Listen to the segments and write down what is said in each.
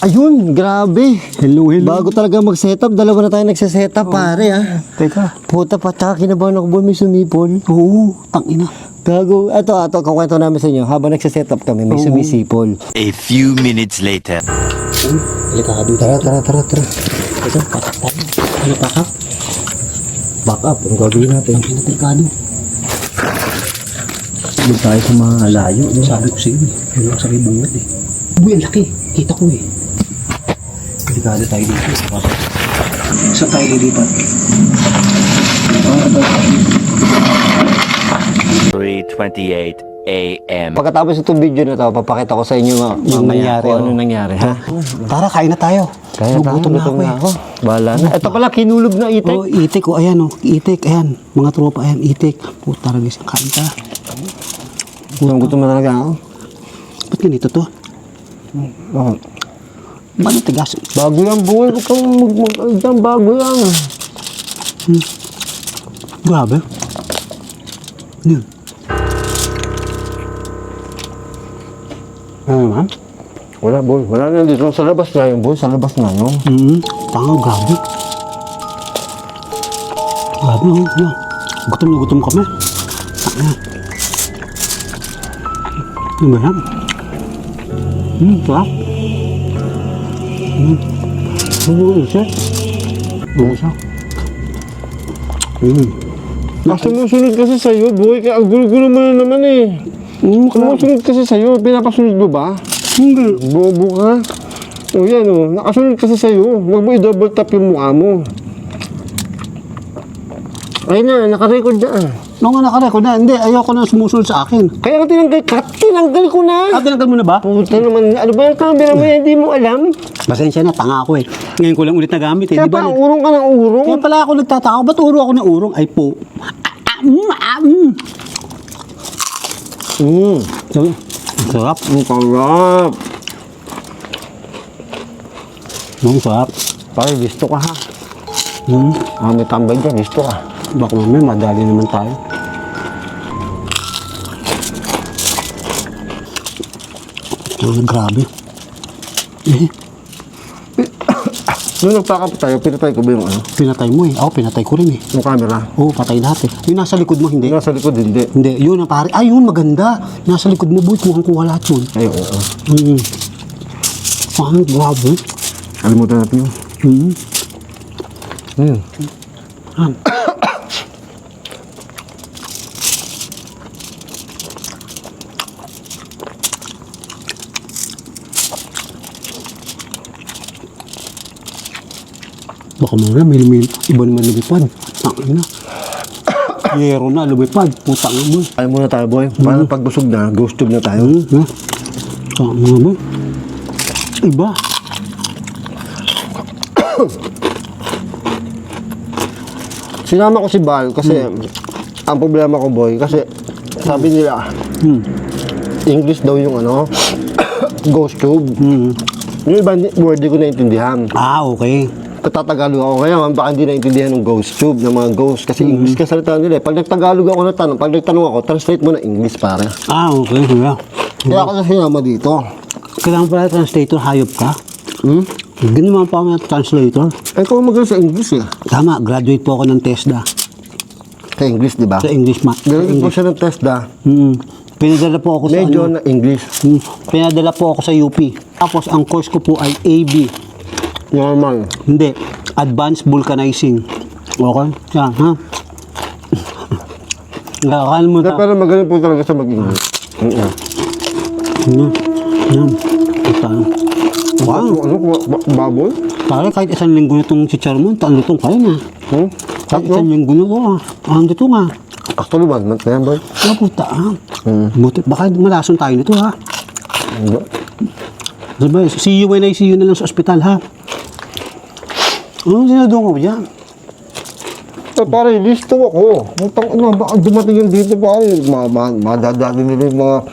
Ayun, grabe. Hello. Bago talaga mag-setup, dalawa na tayo nagsisetup, pare, ha? Teka. Puta pa, tsaka kinabahan ako ba may sumipol? Oo, tangina. Gago. Ito, kukwento namin sa inyo. Habang nagsisetup kami, may sumisipol. A few minutes later. Delikado. Tara. Ito, patak tayo. Ano patak? Back up, ang gagawin natin. Delikado. Doon tayo sa mga layo. No? Sabi ko sa'yo eh. Ano sa may bungad eh. Uy, ang laki. Kita ko eh. Delikado tayo dito. Saan tayo lilipat? 3:28 a.m. Pagkatapos itong video na to, papakita ko sa inyo Yung mamaya nangyari, kung oh. ano nangyari, ha? Tara, kain na tayo. Kaya Gugutom na ako eh. Bahala na. Ito pala, kinulog na itik. Oh, itik. Oh, ayan oh. Itik. Ayan. Mga tropa. Ayan, itik. Puta, ragis. Kain ka. Gutom na talaga ako. Ba't ganito to? Oh. Ba't tigas? Bago yan, buhay. Huwag kang mag bago yan. Grabe. Ano? Ano naman? Wala, boy. Wala na dito. Sa labas na yun, boy. Sa labas na yun. Tanga, grabe. Grabe, oh. Yan. Gutom na gutom kami. Tanga. Ano ba yan? Sarap. Ano siya? Ano siya? Sumusunod kasi sa'yo, boy. Kaya ang gulo-gulo mo na naman eh. Sumusunod kasi sa'yo. Pinapasunod mo ba? Hindi. Bobo ka. O yan o. Nakasunod kasi sa'yo. Huwag mo i-double tap yung mukha mo. Ayun na, nakarecord na. Nung nga nakarecord na, hindi. Ayoko na sumusunod sa akin. Kaya nga tinanggal ko na. Tinanggal mo na ba? Puta naman, ano ba yung camera mo yan? Hindi mo alam. Pasensya na, tanga ako eh. Ngayon ko lang ulit nagamit eh. Kaya Di ba? pa, urong ka ng urong. Kaya pala ako nagtataka, ba't uro ako ng urong? Ay po. Sabi, ang sarap. Ang sarap. Ang sarap. Pare, gusto ka ha. May tambay dyan, gusto ka. Baka mamaya, madali naman tayo. Grabe. Nung nagpakap tayo, pinatay ko ba yung ano? Pinatay mo eh. Ako, pinatay ko rin eh. Yung camera. Oo, patay lahat eh. Yung nasa likod mo, hindi. Yung nasa likod, hindi. Hindi, yun ang pare. Ay, yun, maganda. Nasa likod mo, boy, mukhang kuha lahat yun. Ay, oo. Parang grabe. Kalimutan natin yun. Baka mga may iba naman lumipad. Tangin na. Yero na, lumipad. Putang mo. Ay muna tayo, boy. Para pag busog na, ghost tube na tayo. Tangin mo. Iba. Sinama ko si Bal kasi ang problema ko, boy, kasi sabi nila English daw yung ano, ghost tube. Yung iba word di ko naintindihan. Ah, okay. Tatagalog ako ngayon, baka hindi naintindihan ng ghost tube, ng mga ghost. Kasi English ka salita nila eh. Pag nagtagalog ako na tanong, pag nagtanong ako, translate mo na English, pare. Ah, okay. Kuya. Kaya ako na sinama dito. Kailangan pala translator, hayop ka. Ginawa pa ako ng translator. Eh, ikaw magaling sa English eh. Tama, graduate po ako ng TESDA. Sa English, di ba? Sa English, Graduate po siya ng TESDA. Pinadala po ako sa Medyo ano. na English. Pinadala po ako sa UP. Tapos, ang course ko po ay AB. Normal. Hindi. Advanced Vulcanizing. Okay? Yan, ha? Nakakal mo ta. Pero magaling po talaga sa mag-English. Yan. Yan. Ito. Wow. Ano? Baboy? Pare, kahit isang linggo na itong chichar mo, lutong kaya na. Kahit isang linggo na, ang dito nga. Actually, 1 month na yan, boy. Ah, puta, ah. Buti, baka malason tayo nito, ha? Diba, see you when I see you na lang sa ospital, ha? Ano sinadungo ko dyan? So, pare, listo ako. Baka dumating yung dito, pare. Madadali nila yung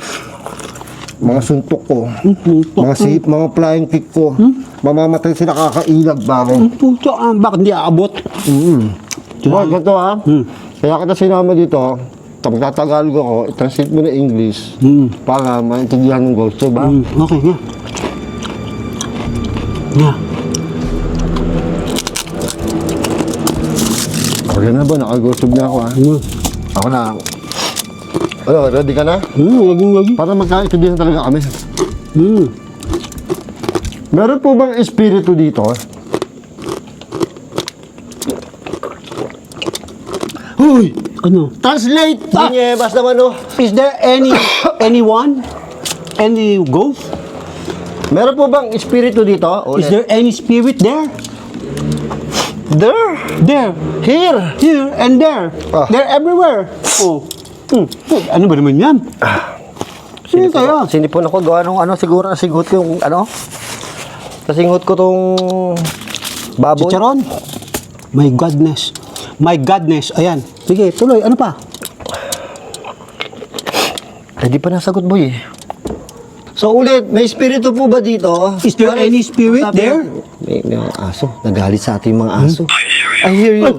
mga suntok ko. Mga flying kick ko. Mamamatay sila kakailag, pare. Puta, bakit hindi aabot? Boy, ganito ha. Kaya kita sinama dito. Kapag tatagalog ako, i-translate mo na English para maintindihan ng gusto, ba? Okay, nga. Yeah. Okay na ba? Nakagusog na ako, ha? Ako na. Ano, ready ka na? Lagi. Para magkaintindihan talaga kami. Meron po bang espiritu dito? Hoy! Ano? Translate! Basta naman, no? Is there anyone? Any ghost? Meron po bang espiritu dito? Is there any spirit there? There! There. Here! Here and there. Ah. They're everywhere. Oh. Ano ba naman yan? Sino kaya? Sinipon ako gawa nung siguro nasinghot ko yung nasinghot ko tong baboy. Chicharon? My godness. My godness. Ayan. Sige, tuloy. Ano pa? Eh, di pa nasagot, boy, eh. So ulit, may espiritu po ba dito? Is there any spirit there? May mga aso. Nagalit sa ating mga aso. I hear you.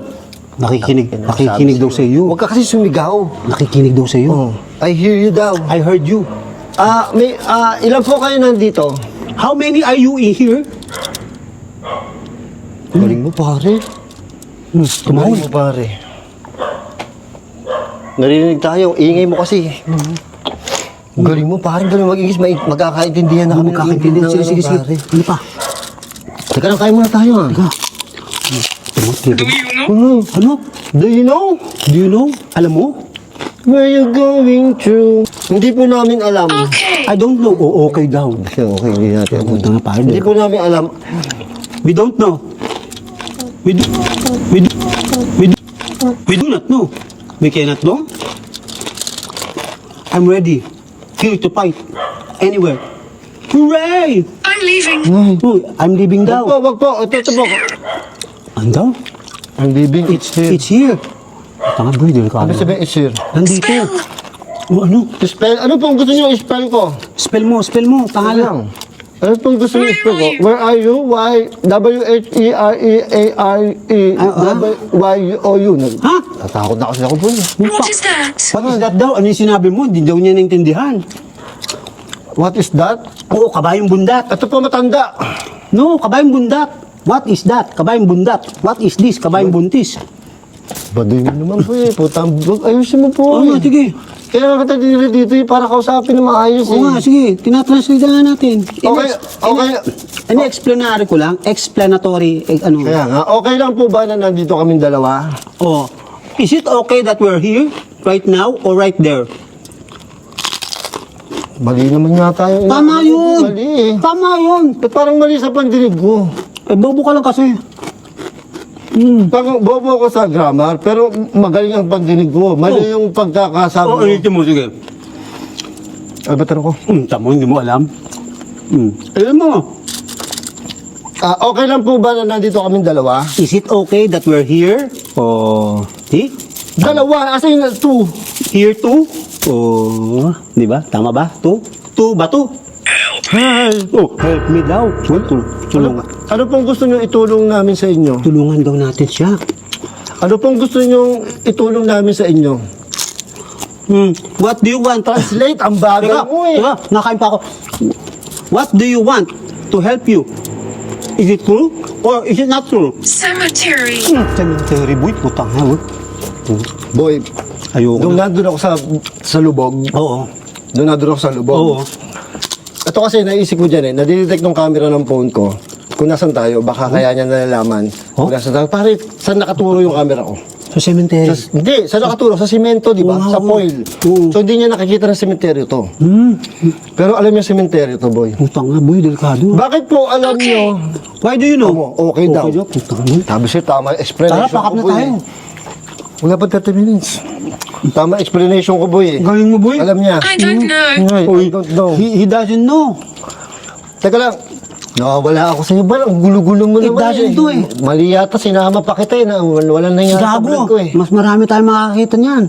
Nakikinig daw sa iyo. Huwag ka kasi sumigaw. Nakikinig daw sa iyo. Oh, I hear you daw. I heard you. Ilan po kayo nandito? How many are you in here? Galing mo, pare. Galing mo, pare. Narinig tayo. Ingay mo kasi. Galing mo, pare. Galing mag-ingis. Magkakaintindihan na kami. Makakaintindihan. Sige. Ano pa? Teka lang, kain muna tayo, ha? Ano? Do you know? Do you know? Alam mo? Where you going to? Hindi po namin alam. I don't know. O okay daw. Okay, hindi natin alam. Punta nga pare. Hindi po namin alam. We don't know. We do not know. We cannot know. I'm ready. Here to fight. Anywhere. Hooray! I'm leaving. Oh, I'm leaving daw. Wag po. Ito po. Ano daw? I'm leaving. It's here. It's here. Tanga boy, delikado. Ano sabihin, it's here? Nandito. Oh, ano? Spell. Ano pong gusto niyo i-spell ko? Spell mo. Ano Pangalan. lang? Ano pong gusto niyo i-spell ko? Where are you? W-H-E-R-E-A-R-E. W-Y-O-U. Ha? Natakot na kasi ako po. What is that? What is that daw? Ano yung sinabi mo? Hindi daw niya naintindihan. What is that? Oo, kabayong bundat. Ito po matanda. No, kabayong bundat. What is that? Kabayong bundat. What is this? Kabayong buntis. Baduy mo naman po eh. Putang vlog. Ayusin mo po. Oo nga, sige. Kaya nga kita dito eh, para kausapin na maayos Oo nga, eh. sige. Tinatranslate na natin. Okay. Explanatory ko lang. Explanatory. Ano? Kaya nga, okay lang po ba na nandito kaming dalawa? Oh. Is it okay that we're here? Right now or right there? Mali naman yata yung... Tama yun. Mali eh. Tama yun. Ba't parang mali sa pandinig ko? Eh, bobo ka lang kasi. Parang bobo ako sa grammar, pero magaling ang pandinig ko. Mali yung pagkakasabi Oo, ko. ulitin mo, sige. Ay, ba't ko? Tamo, hindi mo alam. Alam mo. Okay lang po ba na nandito kaming dalawa? Is it okay that we're here? Oh. See? Dalawa, as in two. Here too? Oh, di ba? Tama ba? Two? Two ba two? Help! Oh, help me daw. Tulungan. Ano pong gusto nyo itulong namin sa inyo? Tulungan daw natin siya. Ano pong gusto nyo itulong namin sa inyo? What do you want? Translate, ang bagal Teka, mo eh. teka, nakain pa ako. What do you want to help you? Is it true or is it not true? Cemetery. Cemetery boy, putang ha. Boy, Ayoko nung na. nandun ako sa lubog, Oo. nung nandun ako sa lubog, Oo. ito kasi naisip ko dyan eh, nadidetect ng camera ng phone ko, kung nasan tayo, baka kaya niya nalalaman. Kung nasan tayo, pare, saan nakaturo yung camera ko? Sa cemetery. Hindi, saan nakaturo? Sa simento, di ba? Oo, Sa oo. foil. Oo. So, hindi niya nakikita ng sementeryo to. Pero alam niya sementeryo to, boy. Putang nga boy, delikado. Bakit po alam niyo? Why do you know? Okay daw. Putang nga. Sabi siya, tama yung explanation Tara, pakap ko, na boy. tayo. Wala pa 30 minutes. Tama explanation ko, boy. Galing mo boy. Alam niya. I don't know. I don't know. He doesn't know. Teka lang. Nawawala ako sa iyo ba? Ang gulo-gulo mo It naman doesn't do eh. Mali yata, sinama pa kita eh. Wala nangyari sa vlog Gago. ko eh. Mas marami tayong makakita niyan.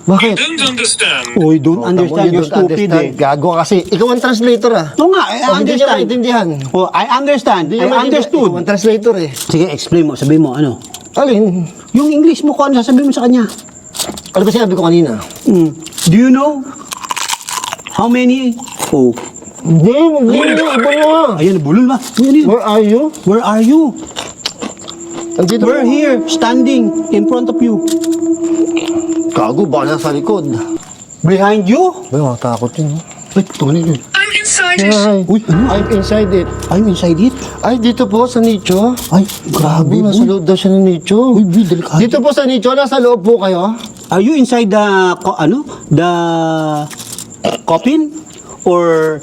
Bakit? Don't understand. Oh, you don't understand. You You're don't stupid understand. eh. Gago ka kasi. Ikaw ang translator ah. Oo nga, I Oh, hindi niya understand. maintindihan. Oh, I understand. Hindi I niya maintindihan. understood. Ikaw ang translator eh. Sige, explain mo. Sabihin mo, ano? Alin? Yung English mo ko, ano sasabihin mo sa kanya? Ano ba sinabi ko kanina? Do you know how many? Oh, Hindi, iba na. Ayan, bulol ba? Ayan, yun. Where are you? Where are you? Andito We're po. here, standing in front of you. Gago, baka nasa likod. Behind you? Ay, makatakot yun. Wait, ito na yun. I'm inside it. Ay, Uy, ano? I'm inside it. I'm inside it. Ay, dito po sa nicho. Ay, grabe, Nasa boy. loob daw siya ng nicho. Uy, boy, delikado. Dito po sa nicho, nasa loob po kayo. Are you inside the, the coffin? Or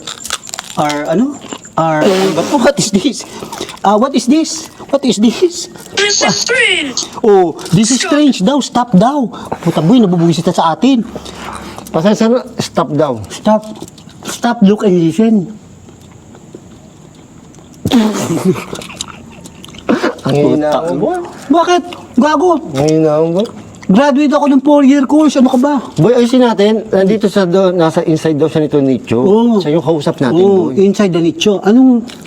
what is this? What is this? What is this? This is strange. Oh, this is strange daw. Stop daw. Puta boy, nabubuwisit na sa atin. Pasensya na, stop daw. Stop. Stop, look and listen. Ang hina mo, boy. Bakit? Gago. Ang hina mo, boy. Graduate ako ng 4-year course. Ano ka ba? Boy, ayusin natin. Nandito sa nasa inside daw siya nito nicho. Oo. Siya yung kausap natin, Oh, boy. inside the nicho.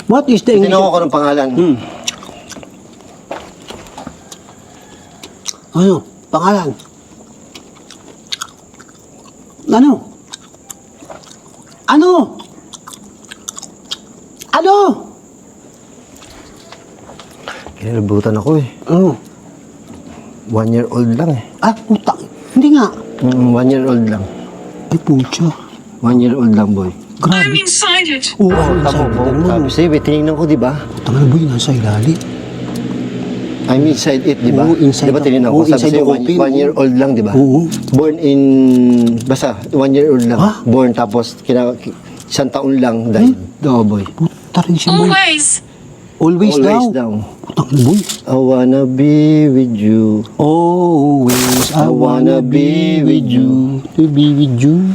What is the English? Tinawag ko ng pangalan. Ano? Pangalan? Ano? Ano? Ano? Kinalabutan ako eh. Ano? 1 year old lang eh. Ah, putang. Hindi nga. 1 year old lang. Ay, pucha. 1 year old lang, boy. I'm Grabe. inside it. Oo, Tamo po. Sabi sa'yo, tinignan ko, di ba? Putang na boy, nasa ilalim. I'm inside it, di ba? Oo, inside Di ba the- tinignan ko? oo, Sabi inside sa'yo, the coffin, 1 year old lang, di ba? Oo. Born in... Basta, 1 year old lang. Ha? Born, tapos isang taon lang dahil. Oo, boy. Puta rin siya boy. Always. Always Always daw. daw. Putang na boy. I wanna be with you. Always, I wanna be with you. To be with you.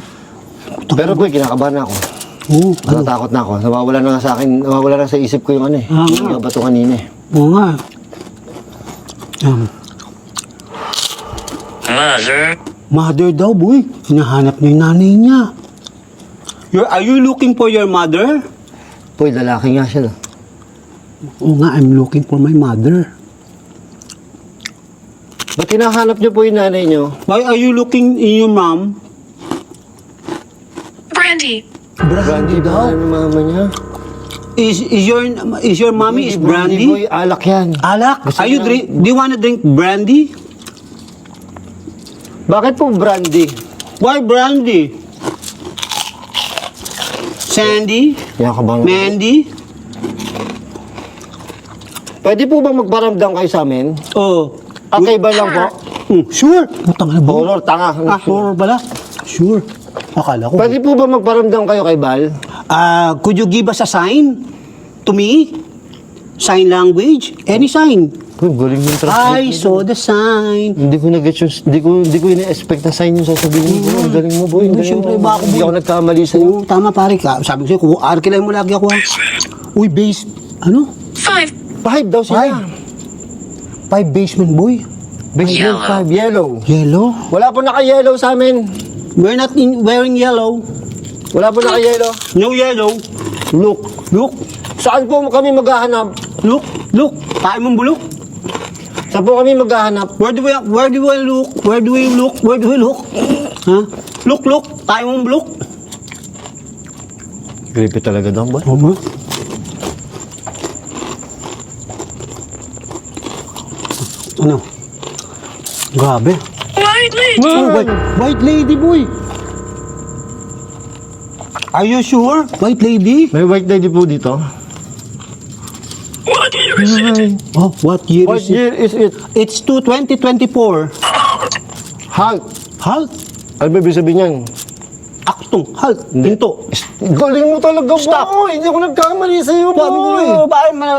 Pero boy, kinakabahan ako. Oo, Natatakot na ako. Nawawala na nga sa akin, nawawala na sa isip ko yung ano eh. Ah, Yung bato kanina eh. Oo nga. Mother. Mother daw, boy. Hinahanap niya yung nanay niya. Are you looking for your mother? Boy, lalaki nga siya. Oo nga, I'm looking for my mother. Ba't hinahanap niyo po yung nanay niyo? Why are you looking in your mom? Brandy. Brandy daw. Ano mama niya? Is your mommy is brandy? Boy, alak yan. Alak? Gusto Are you niya- do you wanna drink brandy? Bakit po brandy? Why brandy? Sandy? Kinakabahan ako. Mandy? Pwede po bang magparamdam kayo sa amin? Oh. Ba lang po? Sure. Putang na ba? Horror, tanga. Ah, sure pala. Sure. Akala ko. Pwede po ba magparamdam kayo kay Bal? Could you give us a sign to me? Sign language? Any sign? Uy, galing yung I saw the sign. Hindi ko na-get yung, hindi ko ina-expect na sign yung sasabihin mo. Ang galing mo, boy. Ang galing Siyempre, mo. baka, boy. Hindi ako nagkamali sa'yo. Oo, tama pare ka. Sabi ko sa'yo, kung arkilahin mo lagi ako ha. Uy, base. Ano? 5. 5 daw sila. 5 basement boy. Basement Yellow. 5, yellow. Yellow? Wala po naka-yellow sa amin. We're not wearing yellow. Wala po naka-yellow. No yellow. Look. Look. Saan po kami maghahanap? Look. Look. Tayo mong bulok. Saan po kami maghahanap? Where do we look? Where do we look? Where do we look? Ha? Look, look. Tayo mong bulok. Creepy talaga daw, boy. Mama. Ano? Grabe. White lady. Oh, white lady boy. Are you sure? White lady? May white lady po dito. What year is it? Oh, what year What is it? year is it? It's 2024. Halt. Halt. Ano ba ibig sabihin yan? Aktong. Halt. Pinto. Galing mo talaga, Stop. boy. Hindi ako nagkamali sa'yo, boy.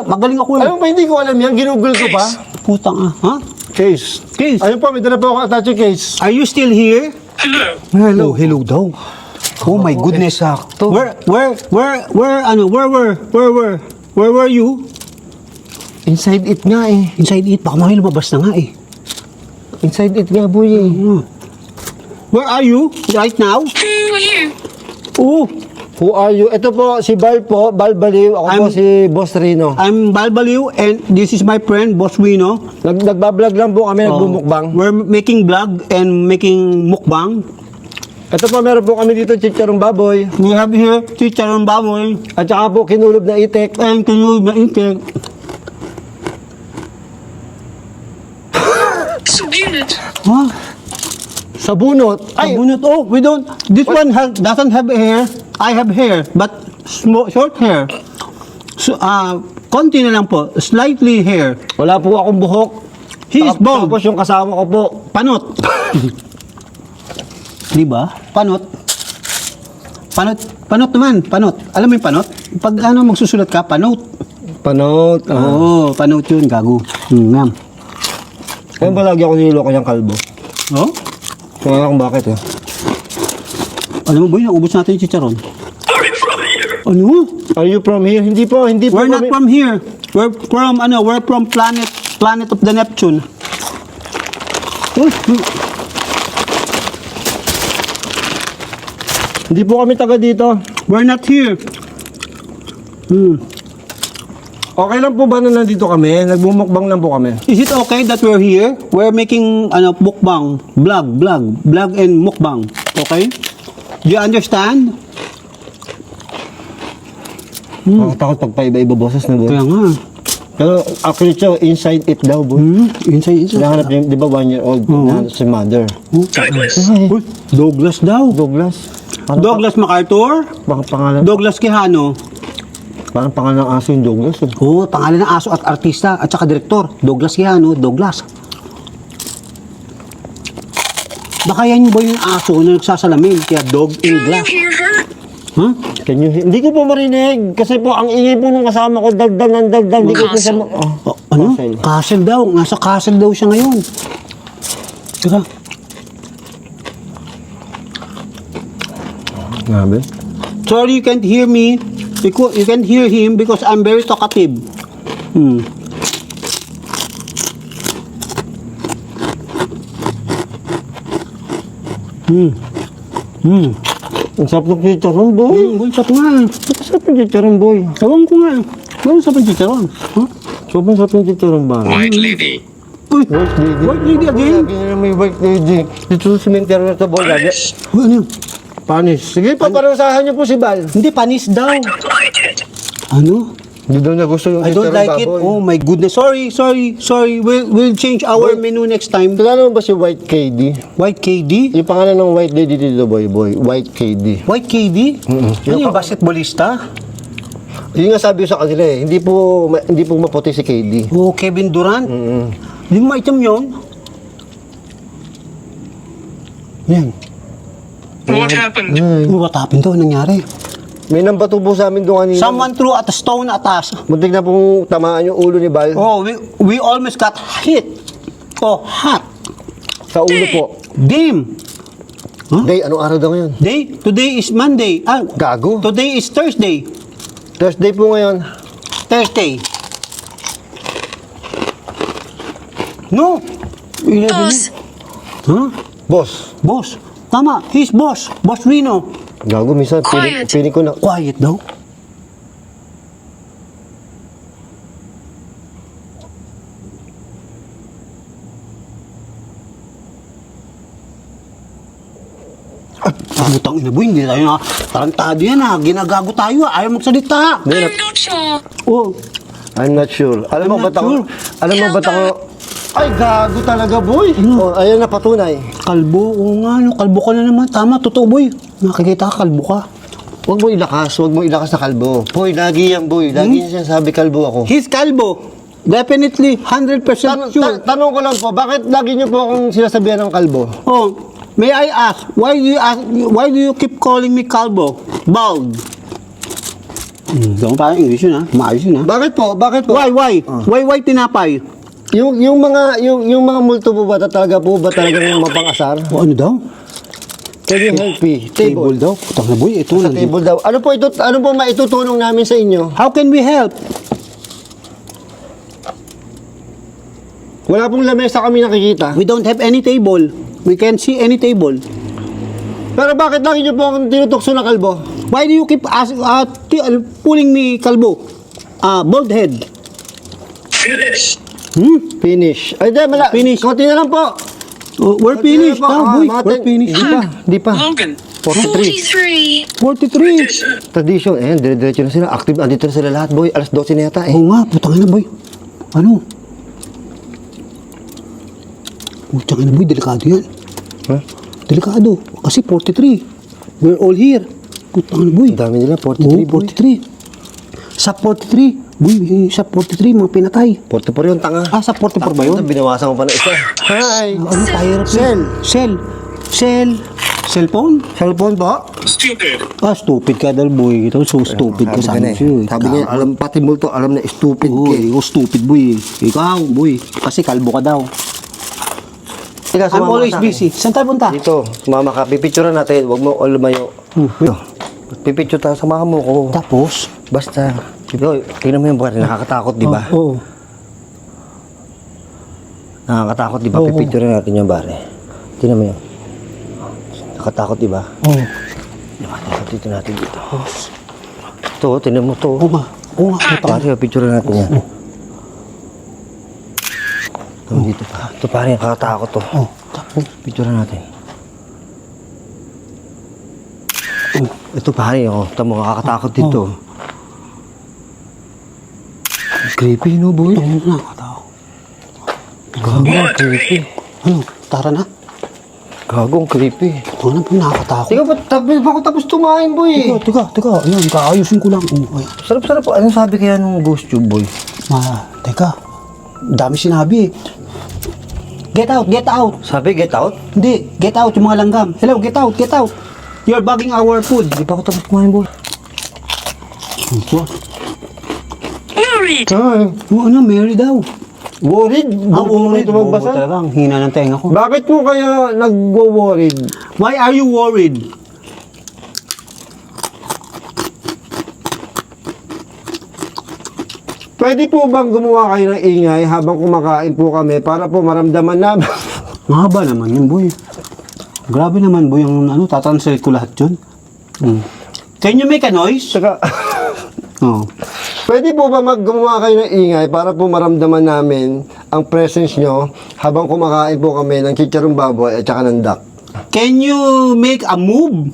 Magaling ako. Alam ba, hindi ko alam yan. Ginugol ko pa. Putang ah. Ha? Case. Case. Ayun po, may dala po ako attached case. Are you still here? Hello. Hello. Oh, hello daw. Oh my goodness. Sakto. Where were you? Inside it nga eh. Inside it. Baka may lumabas na nga eh. Inside it nga, boy eh. Where are you right now? Who are you? Oh, Who are you? Ito po, si Bal po, Bal Baliw. Ako po I'm- si Boss Rino. I'm Balbaliw and this is my friend, Boss Wino. Nagbablog lang po kami, nagbumukbang. We're making vlog and making mukbang. Ito po, meron po kami dito chicharong baboy. We have here chicharon baboy. At saka po, kinulob na itik. And kinulob na itik. Subunit. Huh? Sa bunot. Ay, Ay, bunot. Oh, we don't. This one doesn't have hair. I have hair, but short hair. So, konti na lang po. Slightly hair. wala po akong buhok. He is bald. Tapos yung kasama ko po. Panot. Di ba? Panot. Panot. Panot naman. Panot. Alam mo yung panot? Pag magsusulat ka, panot. Panot. Oo, panot yun, gago. Ngam. Kaya ba lagi ako niloko niyang kalbo? Oh? Kaya kung bakit eh. Alam mo boy, naubos natin yung chicharon. Ano? Are you from here? Hindi po, hindi po. We're not from here. We're from planet of the Neptune. Oh, Hindi po kami taga dito. we're not here. Okay lang po ba na nandito kami? Nagbumukbang lang po kami. Is it okay that we're here? We're making mukbang, vlog and mukbang. Okay? Do you understand? Takot pag paiba-iba boses na boy. Kaya nga. Pero actually, Chow, inside it daw boy. Inside. Nahanap yung, di ba, 1 year old na si mother. Douglas. Uy, Douglas daw. Douglas. Parang Douglas MacArthur? pangalan. Douglas Quijano? Parang pangalan ng aso yung Douglas. Eh. Oo, pangalan ng aso at artista at saka direktor. Douglas Quijano, Douglas. Baka yan ba yung aso na nagsasalamin? Kaya dog in Can you glass. hear her? Huh? Hindi ko po marinig. Kasi po, ang ingay po nung kasama ko, daldal ng daldal. Hindi ko po siya Oh, ano? Castle. Castle daw. Nasa castle daw siya ngayon. Teka. Grabe. Sorry, you can't hear me. You can't hear him because I'm very talkative. Ang sarap ng chicharon, boy. Gulsap nga. Ang sarap ng chicharon, boy. Ewan ko nga. Gano'n sa panchicharon? Huh? Sobrang sarap ng chicharon ba? White lady. Uy! White lady. White lady again? Lagi na may white lady. Dito sa cemetery na ito, boy. Lagi. Uy, ano yun? Panis. Sige, paparusahan niyo po si Bal. Hindi, panis daw. Don't like it. Ano? Hindi daw niya gusto yung I don't chicharon like it. baboy. Oh my goodness. Sorry. We'll change our menu next time. Kilala mo ba si White KD? White KD? Yung pangalan ng white lady dito, boy. White KD. White KD? Ano yung basketballista? Yun nga sabi ko sa kanila eh. Hindi po maputi si KD. Oh, Kevin Durant? Hindi mo maitim yun? Yan. What happened? What happened to? Anong nangyari? May nambato po sa amin doon kanina. Someone threw at a stone at us. Muntik na pong tamaan yung ulo ni Bal. Oh, we almost got hit. Oh, hot. Sa ulo po. Damn. Day, anong araw daw ngayon? Today is Monday. Gago. Today is Thursday. Thursday po ngayon. Thursday. No. 11. Boss. Huh? Boss. Boss. Tama. He's boss. Boss Rino. Gago, minsan Quiet. piling ko na. Quiet daw. Butang ina boy, hindi tayo na tarantado yan ha. Ginagago tayo ha. Ayaw magsalita. I'm not sure. Oh, I'm not sure. Alam mo I'm ba't not ako? sure. Alam mo ba't ako? Ay, gago talaga, boy. Ano? Oh, ayan na, patunay. kalbo. Oo nga, no. Kalbo ka na naman. Tama, totoo boy. Nakikita ka, kalbo ka. Huwag mo ilakas na kalbo. Boy, lagi yan, boy. Lagi niya sinasabi kalbo ako. He's kalbo. Definitely, 100% sure. Tanong ko lang po, bakit lagi niyo po akong sinasabihan ng kalbo? Oh, may I ask, why do you keep calling me kalbo? Bald. Don't parang English yun ha. Maayos yun ha. Bakit po? Why? Why tinapay? Yung mga multo po ba talaga yung mapang-asar? O ano daw? Can you help me? Table daw. Putang na boy, ito Sa na. table daw. Ano po maitutulong namin sa inyo? How can we help? Wala pong lamesa kami nakikita. We don't have any table. We can't see any table. Pero bakit lagi niyo po akong tinutokso na kalbo? Why do you keep pulling me kalbo? Bald head. Finish. Finish. Ay, Finish. Konti na lang po. We're finished. Konti na lang po. Boy, Mga we're finished. Di pa. Logan. 43. 43. Tradition. Ayan, dire-diretso na sila. Active, andito na sila lahat, boy. Alas 12 na yata eh. Oo nga, putang ina boy. Ano? Putang ina boy, delikado yan. Ha? Delikado. Kasi 43. We're all here. Putang ina boy. Ang dami nila, 43, Oo, boy. 43. Sa 43. Boy, sa 43, mga pinatay. 44 yung tanga. Ah, sa 44 ba yun? Binawasan mo pa na isa. Hi! Ano tayo? Cell. Cellphone? Cellphone po? Stupid. Ah, stupid ka dal boy. Ito, so stupid ka sa amin sa'yo. Sabi niya, alam, pati multo, alam na stupid Oo, ka eh. ikaw stupid boy. Ikaw, boy. Kasi kalbo ka daw. Ikaw, I'm sumama always ka sa akin. busy. Saan tayo punta? Dito, sumama ka. Pipicturean natin. Huwag mo lumayo. Ito. Pipicture tayo. Samahan mo ko. Tapos? Basta. Ito, tingnan mo yung buwan. Nakakatakot, di ba? Oo. Nakakatakot, di ba? Oo. Pipicturean natin yung bare. Tingnan mo yun. Nakakatakot, di ba? Oo. Nakakatakot dito natin dito. Ito, tingnan mo to. Oo nga. Oo nga. Pare, picturean natin yan. Ito, dito pa. Ito pare, nakakatakot to. Oo. Tapos? Picturean natin. Ito pare, oh. Ito mo, nakakatakot dito. Creepy, no, boy? Ano na, katao? Gago, creepy. Ano? Tara na. Gagong creepy. Ito na, nakakatakot. Teka, ba't ako tapos tumain, boy? Teka. Ayan, kaayusin ko lang. Oo, ayan. Sarap-sarap po. Anong sabi kaya nung ghost tube, boy? Teka. Dami sinabi eh. Get out, get out. Sabi, get out? Hindi, get out yung mga langgam. Hello, get out, get out. You're bugging our food. Hindi pa ako tapos kumain, boy. Worried. Ay, Oo, ano, Mary daw. worried? Worried Oo, magbasa? talaga, ang hina ng tenga ko. Bakit po kaya nagwo-worried? Why are you worried? Pwede po bang gumawa kayo ng ingay habang kumakain po kami para po maramdaman namin? Mahaba naman yun, boy. Grabe naman, boy, yung ano, tatranslate ko lahat yun. Can you make a noise? Saka, Oo. pwede po ba gumawa kayo ng ingay para po maramdaman namin ang presence nyo habang kumakain po kami ng chicharong baboy at saka ng duck? Can you make a move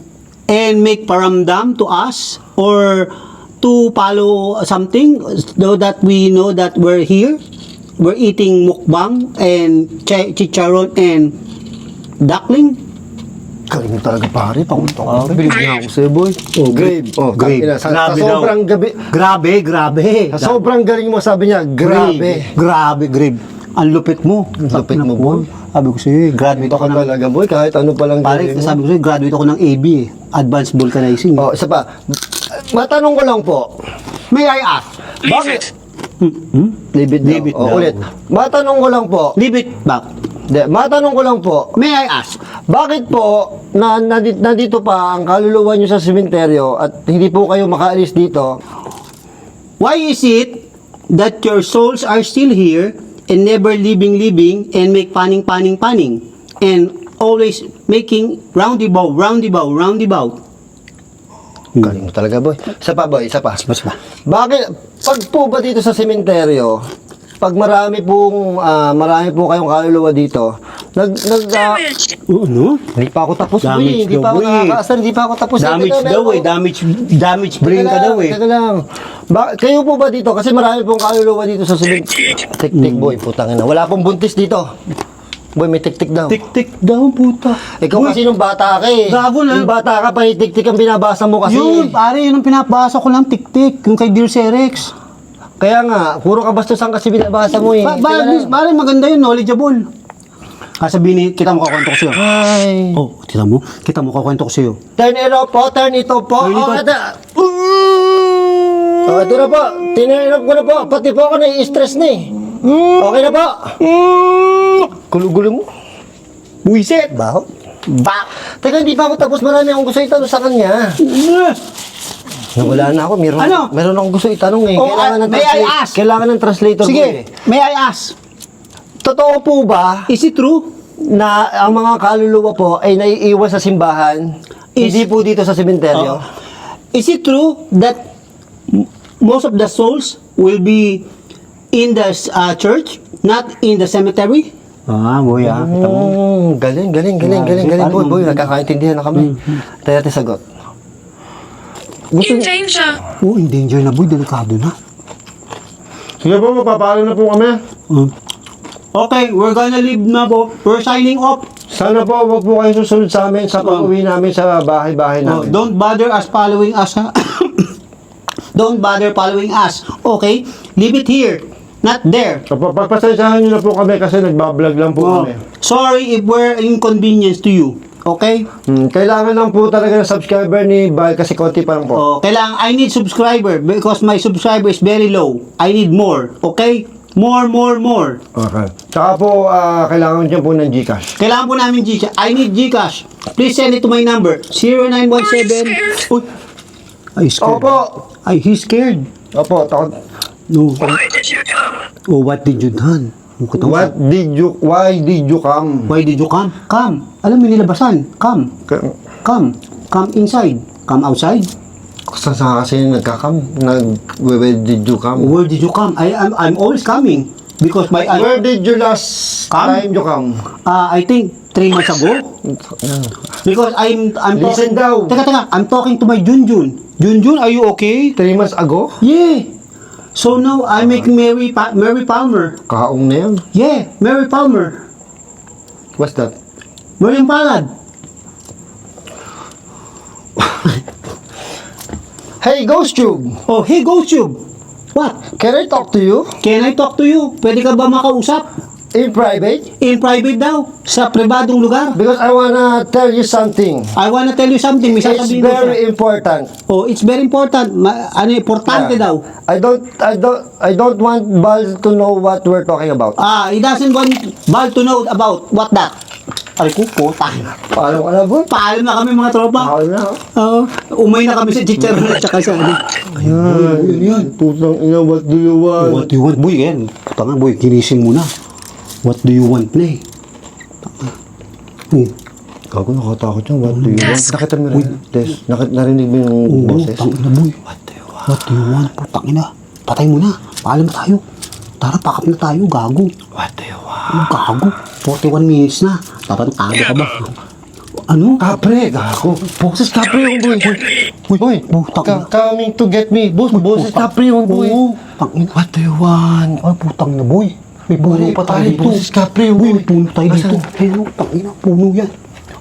and make paramdam to us or to follow something so that we know that we're here? We're eating mukbang and chicharon and duckling? Galing mo talaga pare, pakunto ka. Bilib na ako sa'yo, boy. Oh, grave. Oh, Grave. tangina. Sa Grabe daw. sobrang gabi. Grabe. Sa sobrang galing mo, sabi niya, grabe. Grabe. Ang lupit mo. Ang lupit mo, boy. Sabi ko sa'yo, graduate ako Baka ng... talaga, boy, kahit ano palang Pare, galing mo. sabi ko sa'yo, graduate ako ng AB eh. Advanced Vulcanizing. Oh, isa pa. Matanong ko lang po. May I ask? Leave it. Leave it Leave it daw. daw. Ulit. Matanong ko lang po. Leave it back. Matanong ko lang po. May I ask? Bakit po nandito pa ang kaluluwa nyo sa sementeryo at hindi po kayo makaalis dito? Why is it that your souls are still here and never living and make panning and always making roundabout? Galing mo talaga, boy. Isa pa, boy. Isa pa. Mas ba? Bakit, pag po ba dito sa sementeryo, pag marami pong kayong kaluluwa dito, Damage. Ano? hindi pa ako tapos, boy. Damage Hindi daw, pa ako boy. nakakaasar, hindi pa ako tapos. Damage Teka, daw meron- eh. Damage brain ka daw eh. Teka lang. Kayo po ba dito? Kasi marami pong kaluluwa dito sa sementeryo. Tik-tik, boy. Putang ina. Wala pong buntis dito. Boy, may tik-tik daw. Tik-tik daw, puta. Ikaw kasi nung bata ka eh. Gago na. Nung bata ka pa, tik-tik ang binabasa mo kasi. Yun, pare, yun ang pinapabasa ko lang, tik-tik. Yung kay Dear Serex. Kaya nga, puro kabastusan kasi binabasa mo eh. Pare, maganda yun, knowledgeable. Sabihin, kita mo kakwento ko sa'yo. Ay. Oh, kita mo kakwento ko sa'yo. Turn it off po, turn it off po. Turn it Oh, off. ito. Oh, ito na po. Tinurn off ko na po. Pati po ako na-stress na eh. Okay na po. Gulo-gulo mo. Buisit! Baho. Teka, hindi pa ako tapos. Marami akong gusto itanong sa kanya. Wala na ako. Meron akong gusto itanong eh. Oh, may I ask? Kailangan ng translator ko eh. Sige, may I ask? Totoo po ba Is it true? na ang mga kaluluwa po ay naiiwan sa simbahan, hindi po dito sa sementeryo? Is it true that most of the souls will be in the church, not in the cemetery? Boy, Kita mo. Galing, Paano boy. Boy, mo? nagkakaintindihan na kami. Tayo natin sagot. Gusto, In danger. In danger na, boy. Delikado na. sige po, mapapaalam na po kami. Okay, we're gonna leave na po. We're signing off. Sana po, wag po kayo susunod sa amin sa pag-uwi namin sa bahay-bahay namin. Don't bother us following us, ha? Don't bother following us. Okay? Leave it here. Not there. So, pagpasensyahan nyo na po kami kasi nagbablog lang po kami. Sorry if we're inconvenience to you. Okay? Kailangan lang po talaga ng subscriber ni Bal kasi konti pa lang po. Kailangan, I need subscriber because my subscriber is very low. I need more. Okay? More. Okay. Tsaka po, kailangan nyo po ng Gcash. Kailangan po namin Gcash. I need Gcash. Please send it to my number. 0917. Uy. Ay, scared. Opo. Ay, he's scared. Opo, takot. No. Why did you come? Oh, what did you done? Why did you come? Why did you come? Come. Alam mo nilabasan. Come. Come inside. Come outside. Saan sa kasi nagkakam? Where did you come? Where did you come? I'm always coming. Because Where did you last Come? time you come? I think 3 months ago. Because I'm Listen talking. daw. Teka. I'm talking to my Junjun. Junjun, are you okay? 3 months ago? Yeah. So now I make Mary Palmer. Kaong na yan. Yeah, Mary Palmer. What's that? Mary Palad. Hey, Ghost Tube! Oh, hey, GoTube. What? Can I talk to you? Can I talk to you? Pwede ka ba makausap? In private? In private daw. Sa pribadong lugar. Because I wanna tell you something. I wanna tell you something. May It's sasabihin ko siya. very important. Oh, it's very important. Importante Yeah. daw. I don't want Bal to know what we're talking about. He doesn't want Bal to know about what that. Ay ko, puta. Paano ka na ba? Paalam na kami mga tropa. Paano na? Oo. Umay na kami sa chicharon at saka sa ano. Ayan. Putang ina, what do you want? What do you want, boy? Yan. Tanga, boy. Kinising mo na. What do you want na eh? Gago, nakatakot yan. What do you want? Nakita mo rin. Des, narinig mo yung boses? Tangina, boy. What do you want? What do you want? Putangina. Patay mo na. Paalam na tayo. Tara, pakap na tayo. Gago. What do you want? Gago. 41 minutes na. Tarantado ka ba? Ano? Kapre, gago. Boses kapre yung boy. Boy, coming to get me. Boses kapre yung boy. Oo. Tangina. What do you want? Ay, putang na, boy. May puno pa tayo dito. Boses kapre yung Boy, boy. may puno tayo dito. Ayun, tangina. Puno yan.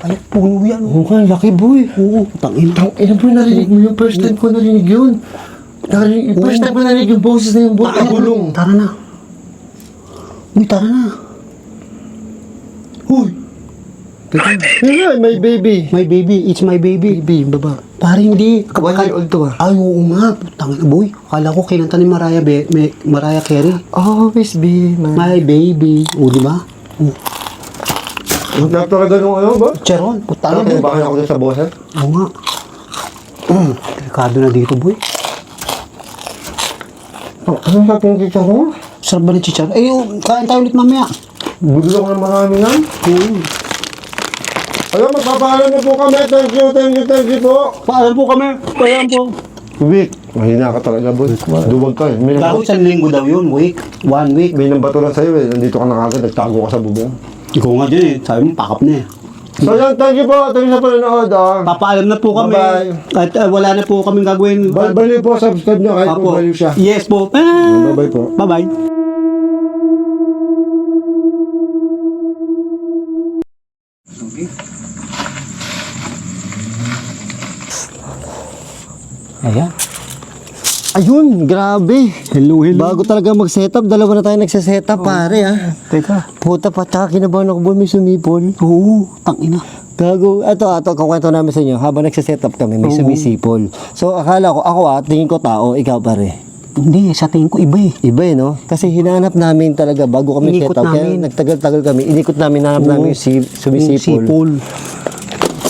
Ay, puno yan. Oo nga, laki boy. Oo, tangina. Tangina boy, narinig mo yung first time ko narinig yun. First time ko narinig yung boses na yung boy. Kabulong. Tara na. Uy, tara na. Uy. Yeah, my baby. My baby, it's my baby. Baby, baba. Pare, hindi. 1 year old to ah. Ay, oo nga. Putang ina, boy. Akala ko kinanta ni Mariah Carey. Always be My baby. O, di ba? Ang talaga nung ano ba? Cheron. Putang Ano, ina. bakit ako sa boses? Oo nga. Delikado na dito, boy. Ano sa ating kita ko? Sarap ba ng chichar? Eh, kain tayo ulit mamaya. Biglo ko na marami yan. Alam, magpapaalam na po kami. Thank you po. Paalam po kami. Paalam po. Week. Mahina ka talaga, boy. Duwag ka eh. May Gago, nang- 1 linggo daw yun. 1 week. may nang bato lang sa'yo eh. Nandito ka na kagad. Nagtago ka sa bubong. Ikaw nga dyan eh. Sabi mo, pakap na eh. So yan, thank you po. Thank you sa panonood ah. Papaalam na po kami. Bye-bye. At wala na po kaming gagawin. Baliw po, subscribe nyo kahit po Apo. baliw siya. Yes po. Bye-bye po. Bye-bye. Ayan. Ayun, grabe. Hello. Bago talaga mag-setup, dalawa na tayo nagsisetup pare ah. Teka. Puta pa, tsaka kinabahan ako boy, may sumipol. Oo, tangina. Gago, ito, kukwento namin sa inyo, habang nagsisetup kami, may Oo. sumisipol. So, akala ko, tingin ko tao, ikaw pare. Hindi, sa tingin ko iba eh. Iba eh, no? Kasi hinanap namin talaga bago kami Inikot set up. Kaya namin. nagtagal-tagal kami. Inikot namin, hanap namin yung sumisipol. Sipol.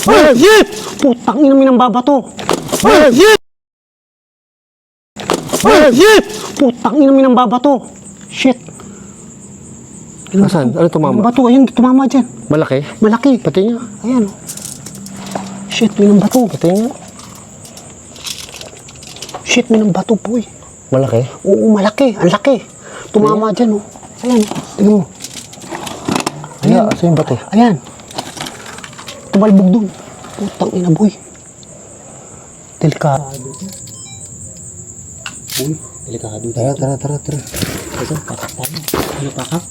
Ay, shit! Putang ina, minang babato. Ay, shit! Ay, shit! Putang ina, minang babato. Shit. Asan? Ano tumama? Bato, ayun, tumama dyan. Malaki? Malaki. Pati nga. Ayan. Shit, minang bato. Pati nga. Shit, minang bato, boy. Malaki? Oo, malaki. Ang laki. Tumama dyan, oh. Ayan, tingnan mo. Ayan, saan ba to? Ayan. Tumalbog dun. Putang ina, boy. Delikado. Uy, delikado. Tara. Ito, pakap tayo. Ano pakap?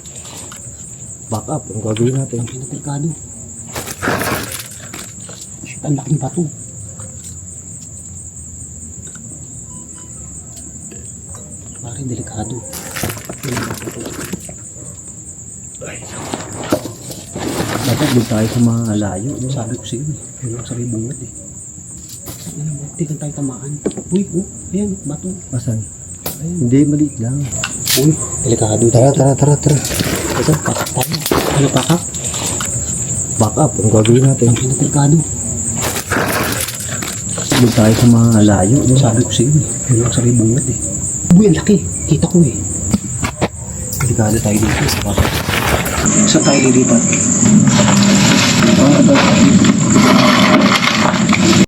Back up, ang gagawin natin. Ang delikado. Shit, ang laking bato. Pare, delikado. Dapat doon tayo sa mga layo. No? Sabi ko sa'yo eh. Yun lang sabi bungad eh. Ano mo, di tayo tamaan. Uy, ayan, bato. Asan? Hindi, maliit lang. Uy, delikado. Tara. Ito, pakap tayo. Ano pakap? Back up, ang gagawin natin. Ang delikado. Doon tayo sa mga layo. No? Sabi ko sa'yo eh. Yun lang sabi bungad eh. Uy, ang laki. Kita ko eh. Delikado tayo dito. Saan tayo lilipat?